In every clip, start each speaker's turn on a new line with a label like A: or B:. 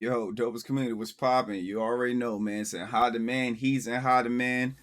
A: Yo, dopest community, what's poppin'? You already know, man. It's in high demand. He's in high demand.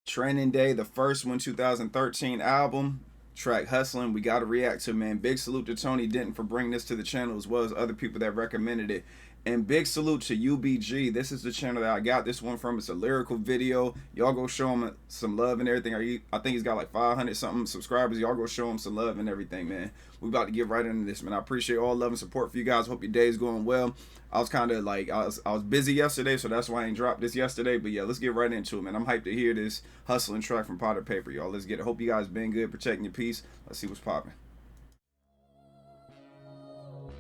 A: Training Day, the first one, 2013 album, track Hustlin. We got to react to, man. Big salute to Tony Denton for bringing this to the channel as well as other people that recommended it. And big salute to UBG. This is the channel that I got this one from. It's a lyrical video. Y'all go show him some love and everything. I think he's got like 500 something subscribers. Y'all go show him some love and everything, man. We about to get right into this, man. I appreciate all love and support for you guys. Hope your day is going well. I was kind of like I was busy yesterday, so that's why I ain't dropped this yesterday. But yeah, let's get right into it, man. I'm hyped to hear this hustling track from Potter Payper, y'all. Let's get it. Hope you guys been good, protecting your peace. Let's see what's popping.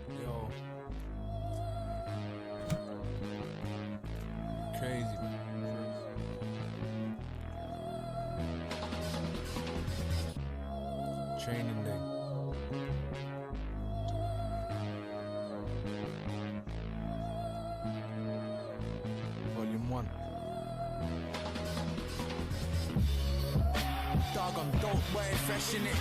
B: Yo, crazy. Training Day. Volume 1. Dog, I'm dope, way fresh in it.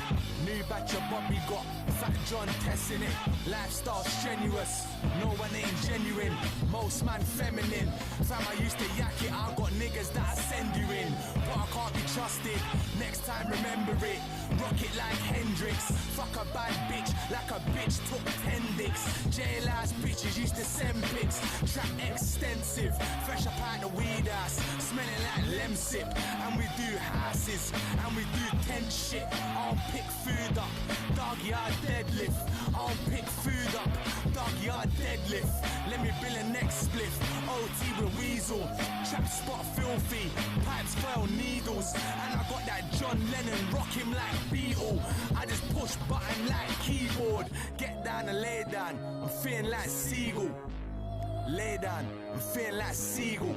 B: New batch of Bobby got Fat John testing it. Lifestyle strenuous, no one ain't genuine. Most man feminine. Fam, I used to yak it, I got niggas that I send you in. But I can't be trusted, next time remember it. Rock it like Hendrix. Fuck a bad bitch, like a bitch took 10 dicks. Jail-ass bitches used to send pics. Trap extensive, fresh up out the weed ass. Smelling like lemsip. And we do houses, and we do tent shit. I'll pick food up, dog yard deadlift. I'll pick food up, dog yard deadlift. Let me build a next spliff. OT with Weasel, trap spot filthy. Pipes fell needles, and I got that John Lennon rock him like Beatle. I just push button like keyboard. Get down and lay down, I'm feeling like Seagull. Lay down, I'm feeling like Seagull.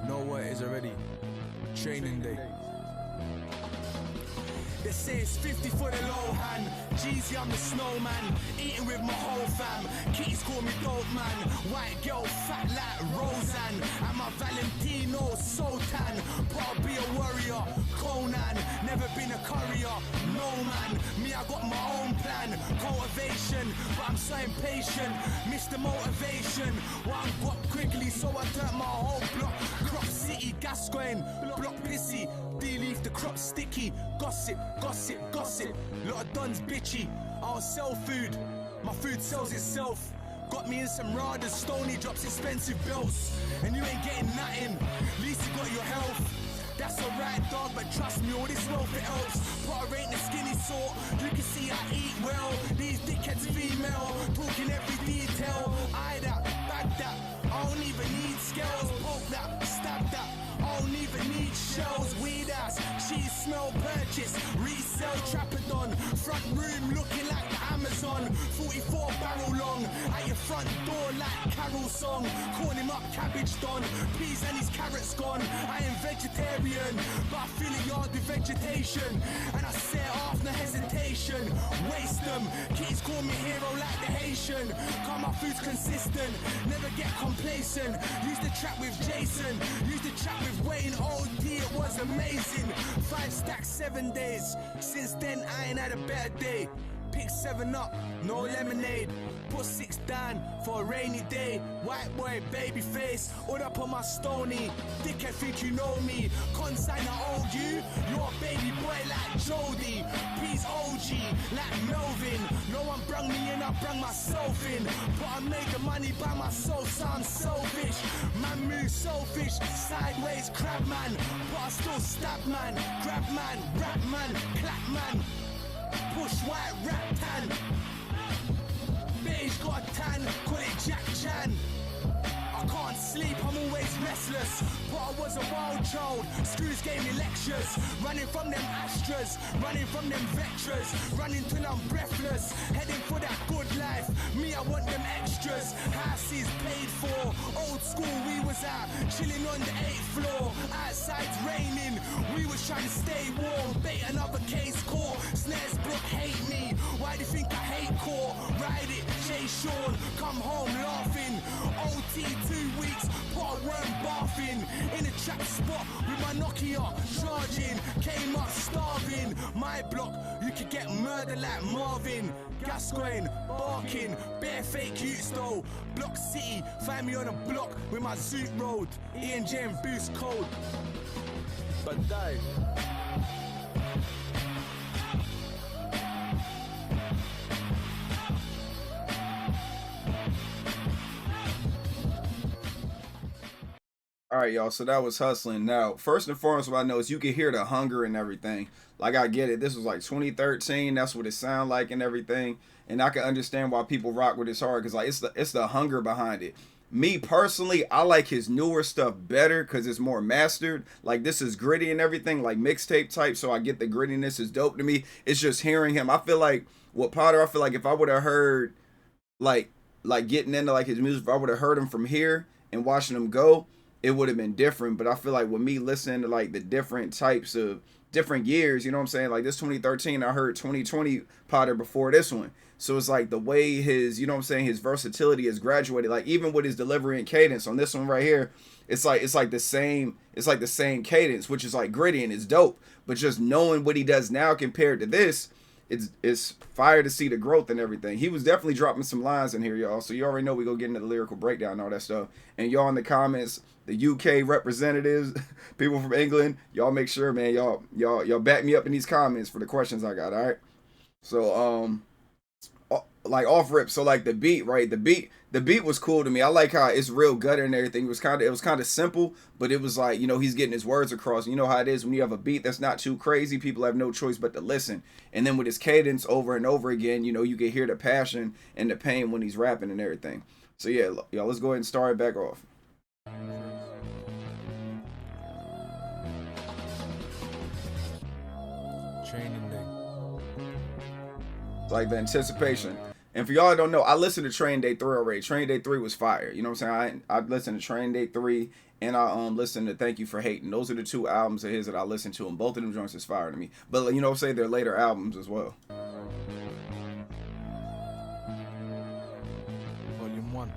B: Know what it is already. Training Day. They say it's 50 for the low hand. Jeezy, I'm the snowman. Eating with my whole fam. Kitties call me dope man. White girl fat like Roseanne. And my Valentino so tan. But I'll be a warrior. Conan, never been a courier. No man, me I got my own plan. Cultivation, but I'm so impatient. Mr. Motivation. One got quickly, so I turned my whole block. Crop City, Gascoigne, block pissy. D-leaf the crop sticky. Gossip, gossip, gossip. Lot of duns bitchy. I'll sell food, my food sells itself. Got me in some Radas, Stony drops expensive belts. And you ain't getting nothing, least you got your health. That's alright dog, but trust me, all this wealth it helps. Potter ain't the skinny sort, you can see I eat well. These dickheads female, talking every detail. Eye that, bag that, I don't even need scales. Poke that, stab that, I don't even need shells. Weed ass, cheese smell purchase. Resell Trapadon, front room looking like the Amazon. 44 barrel long, at your front door like Carol song. Call him up Cabbage Don, peas and his carrots gone. I am vegetarian, but I feel it yard with vegetation. And I set off no hesitation, waste them. Kids call me hero like the Haitian. Cause my food's consistent, never get complacent. Used to trap with Jason, used to trap with Wayne. OD, it was amazing. 5 stacks, 7 days. Since then I ain't had a better day. Pick 7 up, no lemonade. Put 6 down for a rainy day. White boy, baby face, all up on my stony. Dickhead think you know me. Consign I owe you. You're a baby boy like Jody. Please OG like Melvin. No one brung me in, I brung myself in. But I made the money by myself, so I'm selfish. Man move selfish, sideways crab man. But I still stab man, grab man, rap man, clap man. Push white rap tan. Beige got a tan, call it Jack Chan. I can't sleep, I'm always restless. But I was a wild child, schools gave me lectures. Running from them Astras, running from them Vectras. Running till I'm breathless, heading for that good life. Me, I want them extras, houses paid for. Old school, we was out, chilling on the 8th floor. Outside's raining, we was trying to stay warm. Bait another case core, snares block hate me. Why do you think I hate core? Ride it, Jay Sean, come home laughing. OT 2 weeks, pot worm bathing. In a trap spot with my Nokia, charging. Came up starving, my block, you could get murdered. murder like Marvin, Gascoigne, barking, bare fake cute though. Block City, find me on a block with my Zoot Road, E&J and Boost Code. But die.
A: All right, y'all. So that was Hustlin. Now, first and foremost, what I know is you can hear the hunger and everything. Like, I get it. This was like 2013. That's what it sound like and everything. And I can understand why people rock with this hard because like it's the hunger behind it. Me personally, I like his newer stuff better because it's more mastered. Like this is gritty and everything, like mixtape type. So I get the grittiness is dope to me. It's just hearing him. I feel like with Potter, I feel like if I would have heard like getting into like his music, if I would have heard him from here and watching him go, it would have been different. But I feel like with me listening to like the different types of different years, you know what I'm saying? Like this 2013, I heard 2020 Potter before this one. So it's like the way his, you know what I'm saying, his versatility has graduated. Like even with his delivery and cadence on this one right here, it's like the same cadence, which is like gritty and it's dope. But just knowing what he does now compared to this, it's fire to see the growth and everything. He was definitely dropping some lines in here, y'all. So you already know we go get into the lyrical breakdown and all that stuff. And y'all in the comments, the UK representatives, people from England, y'all make sure, man, y'all back me up in these comments for the questions I got. All right. So like off rip. So like the beat, right? The beat was cool to me. I like how it's real gutter and everything. It was kind of simple, but it was like, you know, he's getting his words across. You know how it is when you have a beat that's not too crazy, people have no choice but to listen. And then with his cadence over and over again, you know, you can hear the passion and the pain when he's rapping and everything. So yeah, y'all, let's go ahead and start it back off.
B: Training Day.
A: It's like the anticipation. And for y'all that don't know, I listened to Training Day 3 already. Training Day 3 was fire. You know what I'm saying? I listened to Training Day 3 and I listened to Thank You for Hating. Those are the two albums of his that I listened to, and both of them joints is fire to me. But you know what I'm saying? They're later albums as well.
B: Volume 1.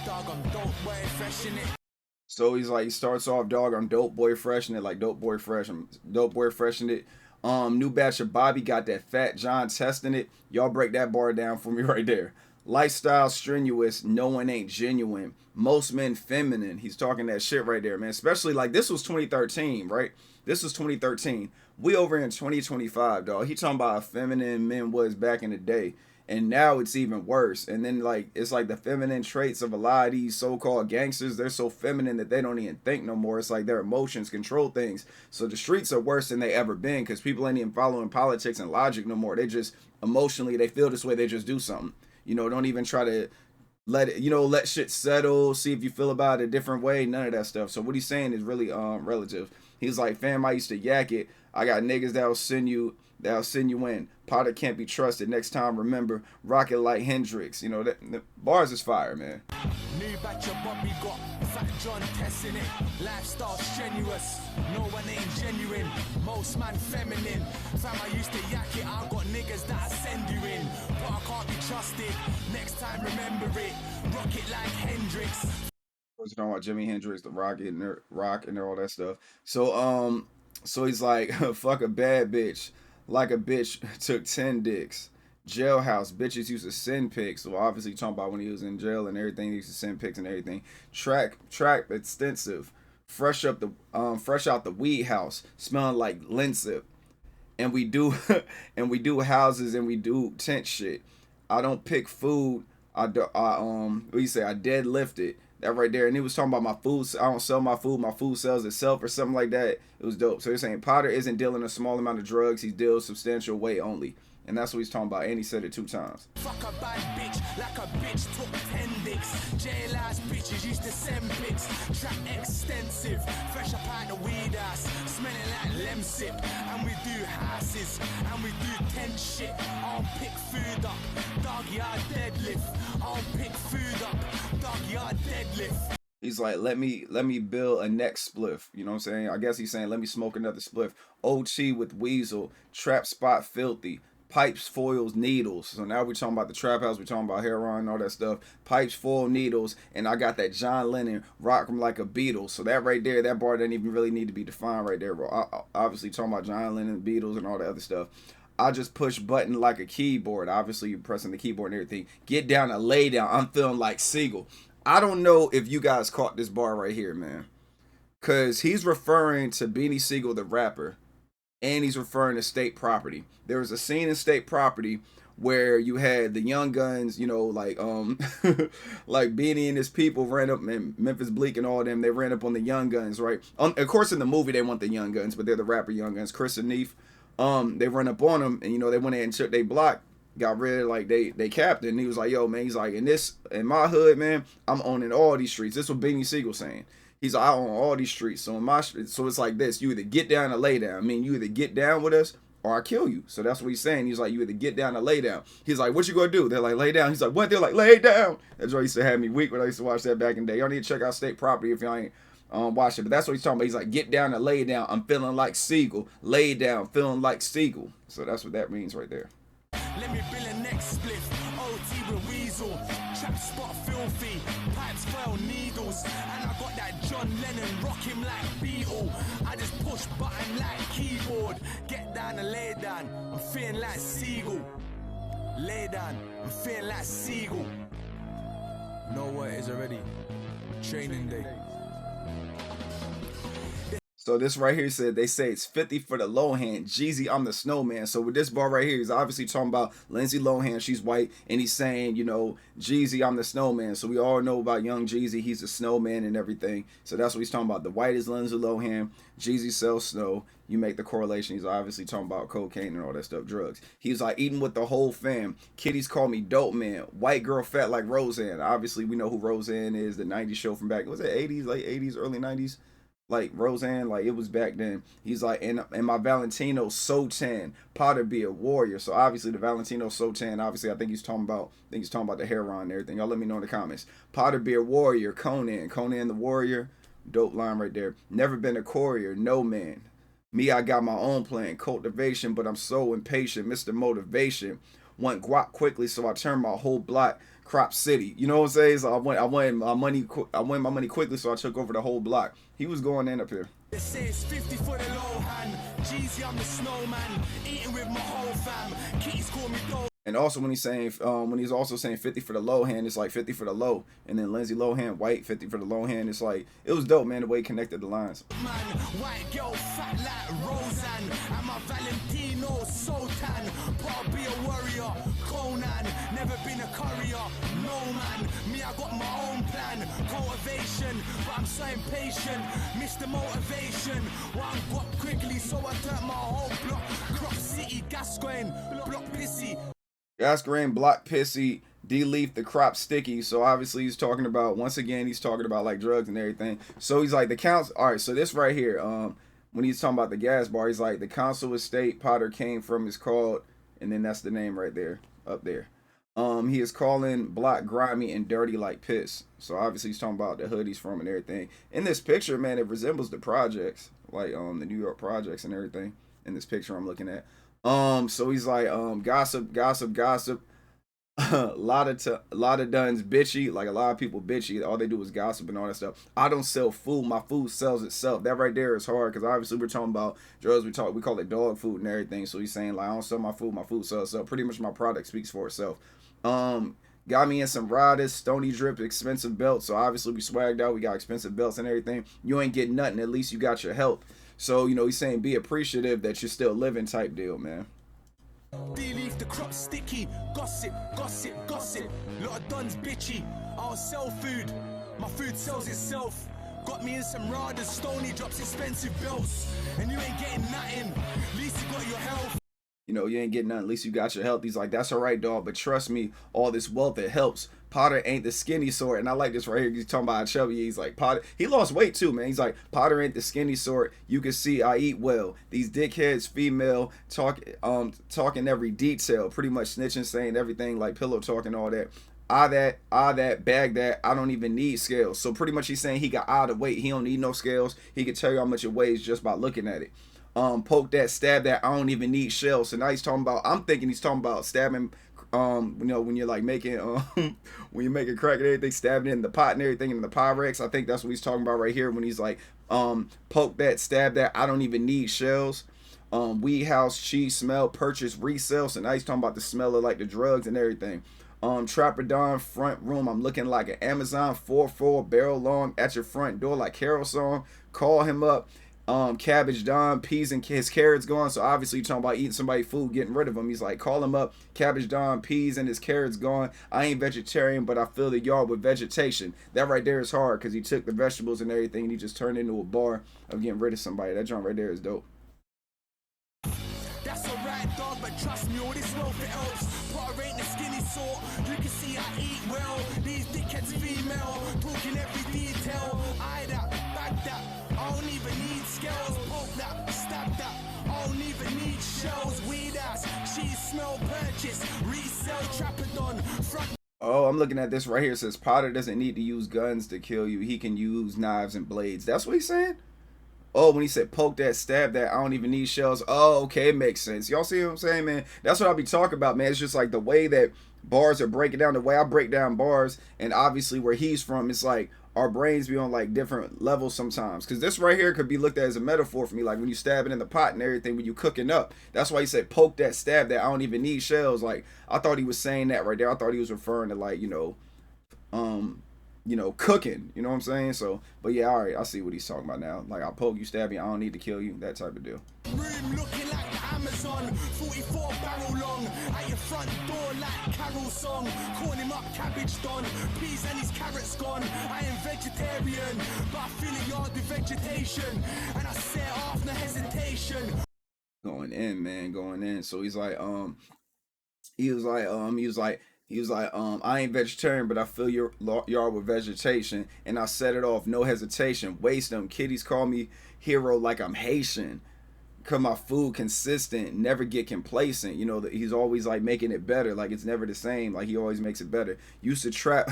B: Dog, I'm dope, boy, fresh in it.
A: So he's like, he starts off, dog, I'm dope boy fresh in it, like dope boy fresh. I'm dope boy fresh in it. New batch of Bobby got that Fat John testing it. Y'all break that bar down for me right there. Lifestyle strenuous, no one ain't genuine. Most men feminine. He's talking that shit right there, man. Especially like this was 2013, right? This was 2013. We over in 2025, dog. He talking about how feminine men was back in the day. And now it's even worse. And then like it's like the feminine traits of a lot of these so-called gangsters, they're so feminine that they don't even think no more. It's like their emotions control things. So the streets are worse than they ever been because people ain't even following politics and logic no more. They just emotionally, they feel this way, they just do something. You know, don't even try to let it, you know, let shit settle, see if you feel about it a different way, none of that stuff. So what he's saying is really relative. He's like, fam, I used to yak it. I got niggas that'll send you in. Potter can't be trusted. Next time, remember, rock it like Hendrix. You know, the bars is fire, man.
B: New batch of Bobby got Fat John testing it. Lifestyle strenuous, no one ain't genuine. Most man feminine. Fam, I used to yak it. I got niggas that I send you in, but I can't be trusted. Next time, remember it. Rock it like Hendrix.
A: We're talking about Jimi Hendrix, the rock and all that stuff. So so he's like, fuck a bad bitch. Like a bitch took 10 dicks. Jailhouse, bitches used to send pics. So obviously talking about when he was in jail and everything, he used to send pics and everything. Track extensive. Fresh out the weed house, smelling like linseed. And we do houses and we do tent shit. I don't pick food. I deadlift it. That right there. And he was talking about my food. I don't sell my food sells itself or something like that. It was dope. So he's saying Potter isn't dealing a small amount of drugs. He deals substantial weight only. And that's what he's talking about. And he said it 2 times.
B: Fuck a bad bitch, like a bitch took 10 dicks. Jail-ass bitches used to send pics. Track extensive, fresh up out the weed ass. Smelling like lemsip. And we do houses, and we do tent shit. I'll pick food up, dog yard deadlift. I'll pick food up, dog yard deadlift.
A: He's like, let me build a next spliff. You know what I'm saying? I guess he's saying, let me smoke another spliff. OT with Weasel, Trap Spot Filthy. pipes, foils, needles. So now we're talking about the trap house, we're talking about heroin and all that stuff. Pipes, foil, needles, and I got that John Lennon rock 'em like a Beatles. So that right there, that bar doesn't even really need to be defined right there, bro. Obviously talking about John Lennon, Beatles, and all that other stuff. I just push button like a keyboard. Obviously, you're pressing the keyboard and everything. Get down and lay down. I'm feeling like Siegel. I don't know if you guys caught this bar right here, man. Because he's referring to Beanie Siegel, the rapper. And he's referring to State Property. There was a scene in State Property where you had the Young Guns, you know, like like Beanie and his people ran up, and Memphis Bleak and all of them, they ran up on the Young Guns, right? Of course, in the movie, they want the Young Guns, but they're the rapper Young Guns. Chris and Neef. They run up on him, and you know they went in and took they block, got rid of like they captain. And he was like, "Yo, man," he's like, in my hood, man, I'm owning all these streets." This is what Beanie Siegel saying. He's like, "I own all these streets." So in my so it's like this: you either get down or lay down. I mean, you either get down with us or I kill you. So that's what he's saying. He's like, you either get down or lay down. He's like, "What you gonna do?" They're like, "Lay down." He's like, "What?" They're like, "Lay down." That's what used to have me weak when I used to watch that back in the day. Y'all need to check out State Property if y'all ain't watch it. But that's what he's talking about. He's like, "Get down and lay down. I'm feeling like Siegel. Lay down, feeling like Siegel." So that's what that means right there.
B: Let me build a next spliff. OT with Weasel. Trap spot filthy. Pipes fell needles. And I got that John Lennon rock him like Beatle. I just push button like keyboard. Get down and lay down. I'm feeling like Siegel. Lay down. I'm feeling like Siegel. Know what it is already. Training day.
A: So this right here said, they say it's 50 for the Lohan. Jeezy, I'm the snowman. So with this bar right here, he's obviously talking about Lindsay Lohan. She's white. And he's saying, you know, Jeezy, I'm the snowman. So we all know about young Jeezy. He's a snowman and everything. So that's what he's talking about. The white is Lindsay Lohan. Jeezy sells snow. You make the correlation. He's obviously talking about cocaine and all that stuff, drugs. He's like, eating with the whole fam. Kiddies call me dope man. White girl fat like Roseanne. Obviously, we know who Roseanne is. The 90s show from back. Was it 80s, late 80s, early 90s? Like Roseanne, like it was back then. He's like, and my Valentino so tan. Potter be a warrior. So obviously the Valentino so tan. Obviously, I think he's talking about the heroin and everything. Y'all let me know in the comments. Potter be a warrior. Conan the warrior. Dope line right there. Never been a courier. No man. Me, I got my own plan. Cultivation, but I'm so impatient. Mr. Motivation. Want guap quickly, so I turn my whole block Crop City. You know what I'm saying? So I went my money quickly, so I took over the whole block. He was going in up here.
B: They say it's 50 for the low hand. Jeezy, I'm the snowman. Eating with my whole fam. Kitties call me dope.
A: And also when he's also saying 50 for the low hand, it's like 50 for the low. And then Lindsay Lohan, white, 50 for the low hand. It's like, it was dope, man, the way he connected the lines.
B: Man, white girl fat like Roseanne. And my Valentino so tan. But be a warrior. Conan, never been a courier. No man, me I got my own plan. Cultivation, but I'm so impatient. Mr. Motivation, one got quickly, so I turned my whole block. Crop City, Gascoigne, block pissy.
A: Gascoigne, block pissy, D-Leaf, the crop sticky. So obviously he's talking about, once again, he's talking about like drugs and everything. So he's like the council. All right, so this right here, when he's talking about the gas bar, he's like the council estate Potter came from is called, and then that's the name right there, up there. He is calling block grimy and dirty like piss. So obviously he's talking about the hood he's from and everything. In this picture, man, it resembles the projects, like the New York projects and everything. In this picture I'm looking at. So he's like, gossip. a lot of duns bitchy, like a lot of people bitchy. All they do is gossip and all that stuff. I don't sell food, my food sells itself. That right there is hard because obviously we're talking about drugs. We call it dog food and everything. So he's saying like, I don't sell my food sells itself. Pretty much my product speaks for itself. Got me in some riders, Stony Drip, expensive belts. So obviously we swagged out. We got expensive belts and everything. You ain't getting nothing. At least you got your health. So, you know, he's saying be appreciative that you're still living type deal, man.
B: D-Leaf, the crop sticky. Gossip. Lot of duns bitchy. I don't sell food. My food sells itself. Got me in some riders, Stony drops, expensive belts. And you ain't getting nothing. At least you got your health.
A: You know, you ain't getting nothing. At least you got your health. He's like, that's all right, dog. But trust me, all this wealth, it helps. Potter ain't the skinny sort. And I like this right here. He's talking about how chubby. He's like, Potter. He lost weight too, man. He's like, Potter ain't the skinny sort. You can see I eat well. These dickheads, female, talking every detail. Pretty much snitching, saying everything like pillow talking, all that. That, bag that. I don't even need scales. So pretty much he's saying he got out of weight. He don't need no scales. He can tell you how much it weighs just by looking at it. Poke that, stab that, I don't even need shells. So now he's talking about, I'm thinking he's talking about stabbing, you know, when you're like making when you're making crack and everything, stabbing it in the pot and everything in the Pyrex. I think that's what he's talking about right here when he's like, poke that, stab that, I don't even need shells. Weed house, cheese smell, purchase, resell. So now he's talking about the smell of like the drugs and everything. Trapper Don front room, I'm looking like an Amazon 4-4 barrel long at your front door like Carol song. Call him up. Cabbage Don, peas and his carrots gone. So obviously you're talking about eating somebody's food, getting rid of him. He's like, call him up. Cabbage Don, peas and his carrots gone. I ain't vegetarian, but I fill the yard with vegetation. That right there is hard because he took the vegetables and everything and he just turned into a bar of getting rid of somebody. That joint right there is dope.
B: That's alright, dog, but trust me, all this wealth it helps. Potter ain't the skinny sort. You can see I eat well. These dickheads female, talking every detail. Eye that, back that. I don't even need scales. Poke that, stab that. I don't even need shells. Weed ass, cheese smell, purchase, resell, Trappadon, front.
A: Oh, I'm looking at this right here. It says Potter doesn't need to use guns to kill you. He can use knives and blades. That's what he's saying? Oh, when he said poke that, stab that, I don't even need shells. Oh, okay, it makes sense. Y'all see what I'm saying, man? That's what I'll be talking about, man. It's just like the way that bars are breaking down, the way I break down bars, and obviously where he's from, it's like our brains be on like different levels sometimes. Because this right here could be looked at as a metaphor for me, like when you stab it in the pot and everything, when you cooking up. That's why he said poke that, stab that, I don't even need shells. Like, I thought he was saying that right there. I thought he was referring to like, cooking, you know what I'm saying? So, but yeah, all right, I see what he's talking about now. Like, I'll poke you, stab you, I don't need to kill you, that type of deal.
B: Room looking like the Amazon, 44 barrel long, at your front door like Carol song. Call him up, Cabbage Don, peas and his carrots gone. I am vegetarian, but I fill a yard with vegetation, and I set off no hesitation.
A: Going in, man, going in. So he's like, I ain't vegetarian, but I fill your yard with vegetation, and I set it off, no hesitation. Waste them. Kiddies call me hero like I'm Haitian. Cause my food consistent, never get complacent. You know, that he's always like making it better. Like it's never the same. Like he always makes it better. Used to trap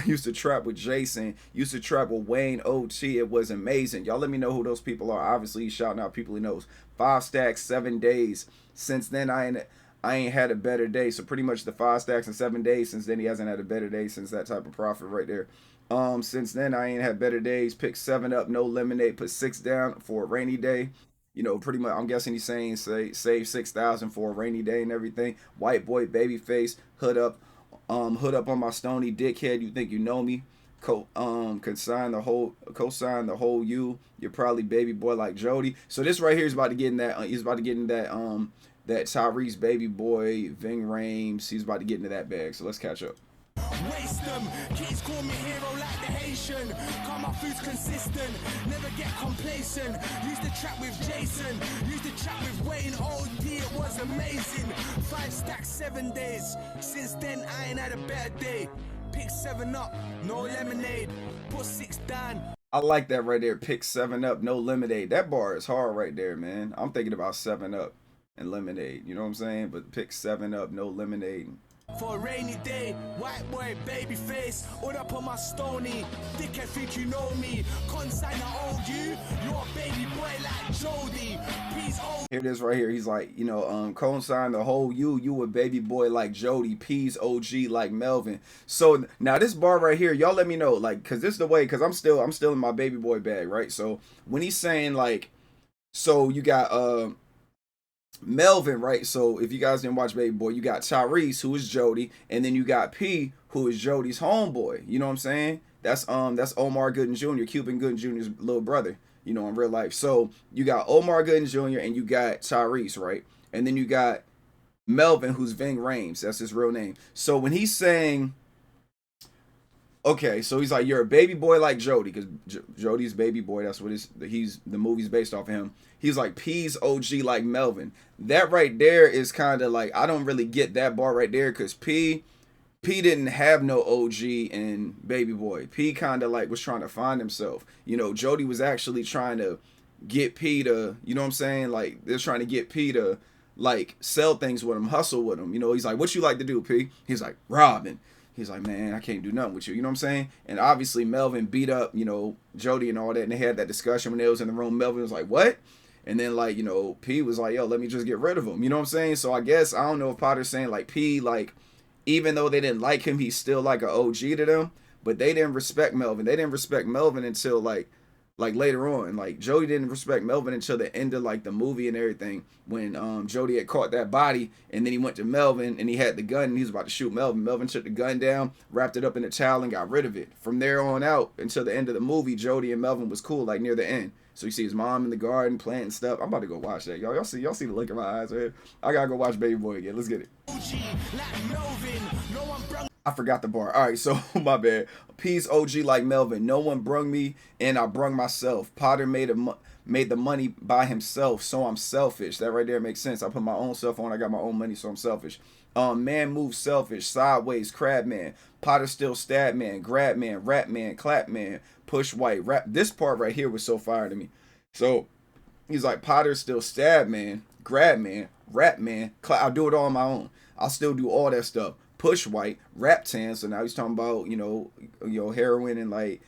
A: with Jason. Used to trap with Wayne OT. It was amazing. Y'all let me know who those people are. Obviously he's shouting out people he knows. 5 stacks, 7 days. Since then I ain't had a better day. So pretty much the 5 stacks and 7 days. Since then he hasn't had a better day since that type of profit right there. Since then I ain't had better days. Pick 7 up, no lemonade. Put 6 down for a rainy day. You know, pretty much. I'm guessing he's saying save 6,000 for a rainy day and everything. White boy, baby face, hood up on my stony dickhead. You think you know me? Consign the whole you. You're probably baby boy like Jody. So this right here is about to get in that. He's about to get in that that Tyrese baby boy Ving Rhames. He's about to get into that bag. So let's catch up.
B: Waste them, kids call me hero like the Haitian. Got my food's consistent, never get complacent. Used to trap with Jason, used to trap with Wayne OD, it was amazing. 5 stacks, 7 days, since then I ain't had a better day. Pick 7 up, no lemonade, put 6 down.
A: I like that right there. Pick 7 up, no lemonade. That bar is hard right there, man. I'm thinking about 7 up and lemonade, you know what I'm saying? But pick 7 up, no lemonade.
B: For a rainy day, white boy, baby face, all up on my stony. Dickhead think you know me. Consign I owe you. You're a baby boy like Jody. Please owe.
A: Here it is right here. He's like, consign the whole you a baby boy like Jody. P's OG like Melvin. So now this bar right here, y'all let me know, like, cause this is the way, cause I'm still in my baby boy bag, right? So when he's saying like, so you got Melvin, right? So if you guys didn't watch Baby Boy, you got Tyrese, who is Jody, and then you got P, who is Jody's homeboy. You know what I'm saying? That's Omar Gooden Jr., Cuban Gooden Jr.'s little brother, you know, in real life. So you got Omar Gooden Jr. and you got Tyrese, right? And then you got Melvin, who's Ving Rhames. That's his real name. So when he's saying, okay, so he's like, you're a baby boy like Jody, because Jody's baby boy, that's what the movie's based off of him. He's like, P's OG like Melvin. That right there is kind of like, I don't really get that bar right there, because P didn't have no OG in Baby Boy. P kind of like was trying to find himself. You know, Jody was actually trying to get P to, you know what I'm saying? Like, they're trying to get P to, like, sell things with him, hustle with him. You know, he's like, what you like to do, P? He's like, robbing. He's like, man, I can't do nothing with you. You know what I'm saying? And obviously Melvin beat up, you know, Jody and all that. And they had that discussion when they was in the room. Melvin was like, what? And then like, you know, P was like, yo, let me just get rid of him. You know what I'm saying? So I guess I don't know if Potter's saying like P, like, even though they didn't like him, he's still like an OG to them. But they didn't respect Melvin. They didn't respect Melvin until like later on. Like Jody didn't respect Melvin until the end of like the movie and everything, when Jody had caught that body, and then he went to Melvin and he had the gun and he was about to shoot Melvin. Melvin took the gun down, wrapped it up in a towel, and got rid of it. From there on out until the end of the movie, Jody and Melvin was cool, like near the end. So you see his mom in the garden planting stuff. I'm about to go watch that. Y'all see the look in my eyes, man. I gotta go watch Baby Boy again. Let's get it. I forgot the bar. All right, so my bad. P's OG like Melvin. No one brung me, and I brung myself. Potter made the money by himself, so I'm selfish. That right there makes sense. I put my own self on. I got my own money, so I'm selfish. Man moves selfish. Sideways, crab man. Potter still stab man, grab man, rap man, clap man, push white, rap. This part right here was so fire to me. So he's like, Potter still stab man, grab man, rap man, clap. I'll do it all on my own. I'll still do all that stuff. Push white, rap tan. So now he's talking about, you know, heroin and like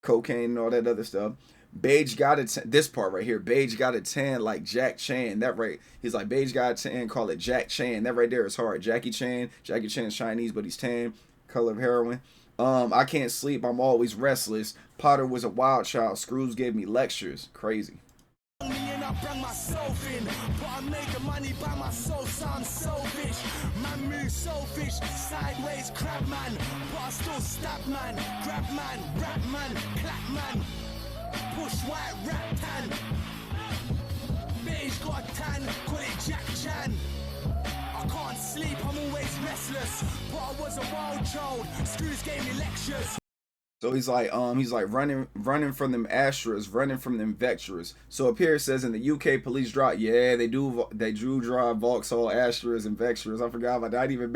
A: cocaine and all that other stuff. Beige got a this part right here. Beige got a tan like Jack Chan. That right. He's like, Beige got a tan, call it Jack Chan. That right there is hard. Jackie Chan. Jackie Chan's Chinese, but he's tan. Color of heroin. I can't sleep. I'm always restless. Potter was a wild child. Screws gave me lectures. Crazy.
B: I bring myself in, but I made the money by myself, so I'm selfish. Man move selfish, sideways crab man, but I still stab man, grab man, rap man, clap man, push white rap tan. Beige got a tan, call it Jack Chan. I can't sleep, I'm always restless, but I was a wild child. Screws gave me lectures.
A: So he's like running from them Astras, running from them Vectras. So up here it says in the UK police drive, yeah, they do drive Vauxhall Astras and Vectras. I forgot about that. I didn't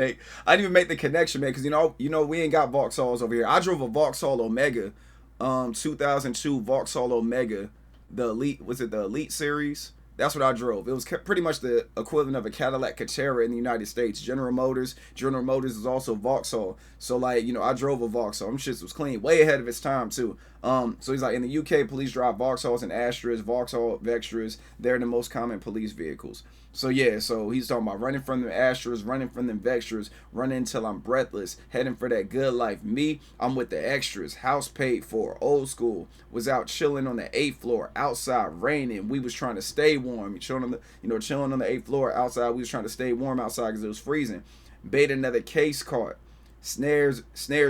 A: even make the connection, man, because you know we ain't got Vauxhalls over here. I drove a Vauxhall Omega, 2002 Vauxhall Omega, the Elite series. That's what I drove. It was pretty much the equivalent of a Cadillac Catera in the United States. General Motors is also Vauxhall. So like, you know, I drove a Vauxhall. Them shits was clean, way ahead of its time too. So he's like, in the UK, police drive Vauxhalls and Astras, Vauxhall Vectras. They're the most common police vehicles. So yeah, so he's talking about running from them Astras, running from them Vectras, running until I'm breathless, heading for that good life. Me, I'm with the extras, house paid for, old school, was out chilling on the 8th floor, outside raining, we was trying to stay warm, chilling on the 8th floor, outside, we was trying to stay warm outside because it was freezing. Bait another case caught, Snares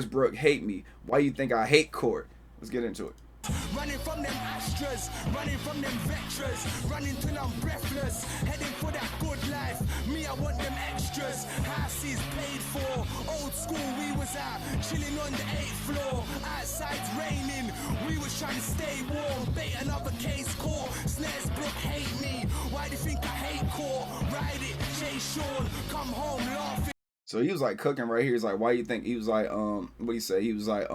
A: Brook hate me, why you think I hate court? Let's get into it.
B: Running from them Astras, running from them Vectras, running till I'm breathless, heading for that good life. Me, I want them extras, houses paid for, old school we was out, chilling on the 8th floor, outside's raining, we was trying to stay warm, bait another case caught, Snares Brook hate me, why do you think I hate court, ride it, Jay Sean, come home laughing.
A: So he was like cooking right here, he's like, why you think, he was like, what do you say, he was like,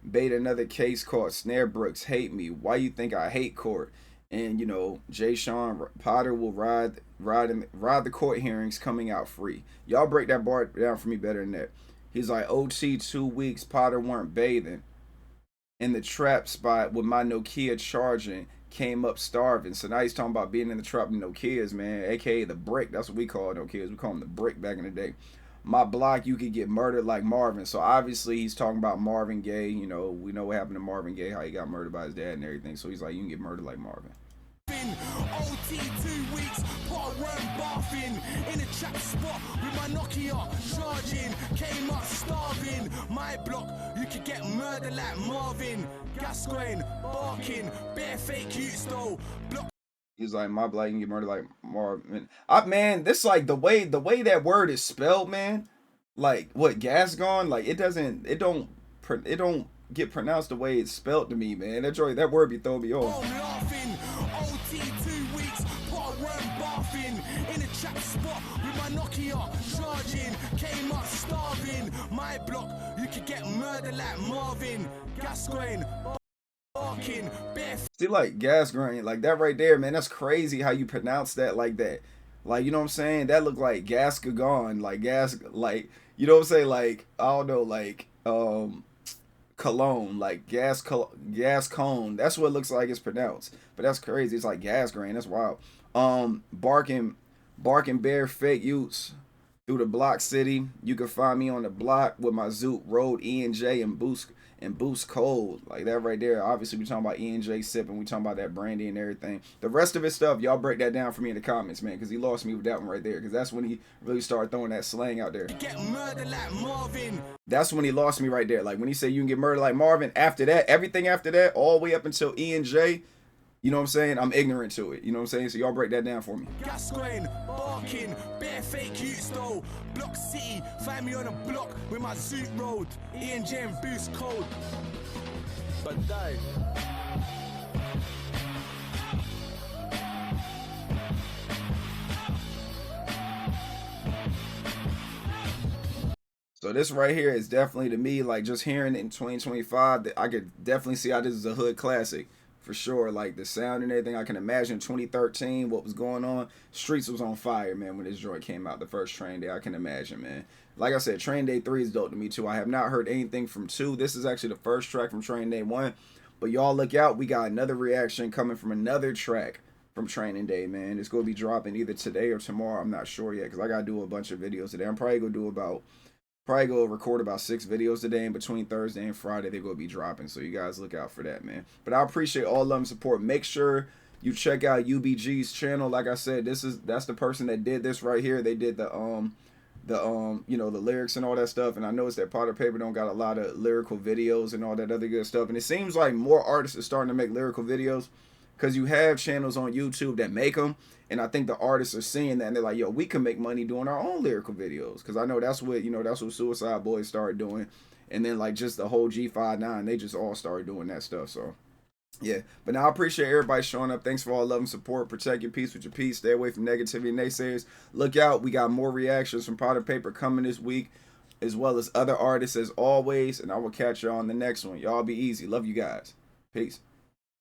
A: bait another case called Snare Brooks hate me. Why you think I hate court? And you know, Jay Sean Potter will ride the court hearings coming out free. Y'all break that bar down for me better than that. He's like, OT 2 weeks, Potter weren't bathing in the trap spot with my Nokia charging, came up starving. So now he's talking about being in the trap with Nokias, man, aka the brick. That's what we call Nokias. We call them the brick back in the day. My block, you could get murdered like Marvin. So obviously he's talking about Marvin Gaye. You know, we know what happened to Marvin Gaye, how he got murdered by his dad and everything. So he's like, you can get murdered like Marvin.
B: OT 2 weeks, pot worm bathing in a trap spot with my Nokia charging, came up starving. My block, you could get murdered like Marvin. Gascoigne, barking, bare fake youths though. Block.
A: He's like, my block, you can get murdered like Marvin. Man, this like the way that word is spelled, man. Like what Gascoigne, like it don't get pronounced the way it's spelled to me, man. That word be throwing me off.
B: OT 2 weeks, pot worm bathing in a trap spot with my Nokia charging, came up starving. My block, you could get murdered like Marvin. Gascoigne, barking, bare.
A: See, like Gascoigne, like that right there, man. That's crazy how you pronounce that like that. Like, you know what I'm saying? That looked like Gascoigne, like you know what I'm saying? Like, I don't know, like cologne, like gas cone. That's what it looks like it's pronounced. But that's crazy. It's like gas grain. That's wild. Barking bear fake utes through the block city. You can find me on the block with my Zoot Road E&J and Boost Cold. Like that right there. Obviously we talking about E&J sipping. We talking about that brandy and everything. The rest of his stuff, y'all break that down for me in the comments, man, because he lost me with that one right there. Because that's when he really started throwing that slang out there.
B: Get murdered like Marvin.
A: That's when he lost me right there. Like when he said you can get murdered like Marvin. After that, everything after that, all the way up until E&J, you know what I'm saying? I'm ignorant to it. You know what I'm saying? So y'all break that down for me.
B: Gascoigne, barking, bare fake youths though. Block City, find me on a block with my Zoot Road. E&J and Boost Code. But die.
A: So this right here is definitely, to me, like just hearing it in 2025, that I could definitely see how this is a hood classic. For sure, like the sound and everything. I can imagine 2013, what was going on. Streets was on fire, man, when this joint came out, the first Training Day. I can imagine, man. Like I said, Training Day 3 is dope to me, too. I have not heard anything from 2. This is actually the first track from Training Day 1. But y'all look out. We got another reaction coming from another track from Training Day, man. It's going to be dropping either today or tomorrow. I'm not sure yet because I got to do a bunch of videos today. I'm probably going to do probably go record about 6 videos today, and between Thursday and Friday they're gonna be dropping, so you guys look out for that, man. But I appreciate all love and support. Make sure you check out UBG's channel. Like I said, that's the person that did this right here. They did the you know, the lyrics and all that stuff, and I noticed that Potter Payper don't got a lot of lyrical videos and all that other good stuff, and it seems like more artists are starting to make lyrical videos because you have channels on YouTube that make them. And I think the artists are seeing that, and they're like, yo, we can make money doing our own lyrical videos. Because I know that's what, you know, that's what Suicide Boys started doing. And then, like, just the whole G59, they just all started doing that stuff. So, yeah. But now I appreciate everybody showing up. Thanks for all the love and support. Protect your peace with your peace. Stay away from negativity and naysayers. Look out. We got more reactions from Potter Payper coming this week, as well as other artists as always. And I will catch y'all on the next one. Y'all be easy. Love you guys. Peace.